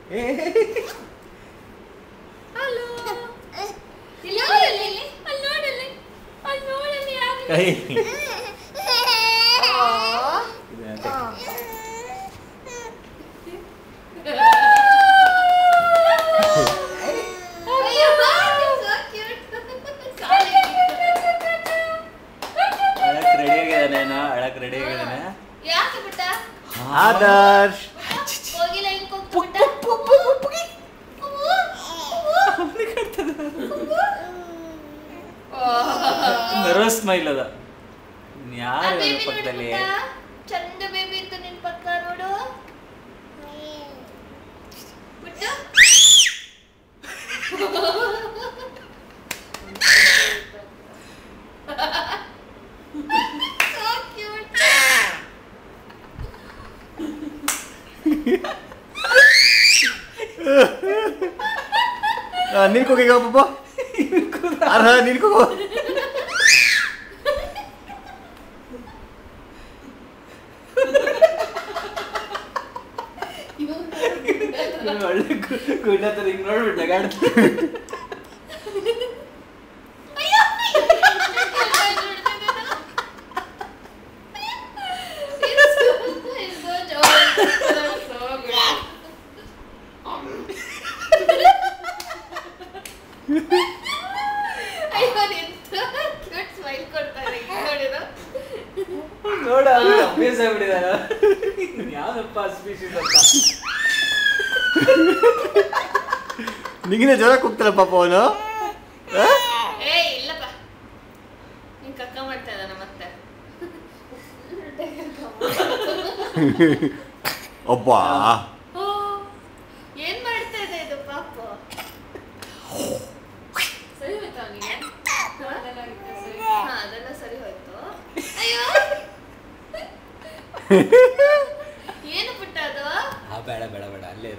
hello ಅಳಕ್ ready ಆಗಿದ್ದಾನೆ Adarsh nervous smile ಅದ ಯಾರು ಪಕ್ಕದಲ್ಲಿ ಚಂದ ಬೇಬಿ ಇತ್ತು ನಿನ್ ಪಕ್ಕ ನೋಡು ನಿನ್ಕೋಗ ಪಾಪ ಅರ್ಹ ನಿನ್ಕೋ ಒಳ್ಳೆ ಗುಡ್ಡ ಹಿಂಗ್ ನೋಡ್ಬಿಟ್ಟ ಗಾಡಿ ನೋಡ ಅಭ್ಯಾಸ ಆಗ್ಬಿಟ್ಟಿದಾರ ಯಾವ್ದಪ್ಪ ಸ್ಪೀಶೀಸ್ ಅಂತ ನಿಂಗಿನ ಜ್ವರ ಕೂಗ್ತಾರ ಪಾಪ ಅವನು ಇಲ್ಲಪ್ಪ ನೀನ್ ಕಕ್ಕ ಮಾಡ್ತಾ ಇದ್ದಾನ ಮತ್ತೆ ಅಬ್ಬಾ ಏನ್ ಮಾಡ್ತಾ ಇದೆ ಇದು ಪಾಪ ಸರಿ ಹೋಯ್ತು ಅವನಿಗೆ ಅದೆಲ್ಲ ಸರಿ ಹೋಯ್ತು ಅಯ್ಯೋ ಏನು ಪುಟ್ಟ ಅದು ಬೇಡ ಬೇಡ ಬೇಡ ಅಲ್ಲೇ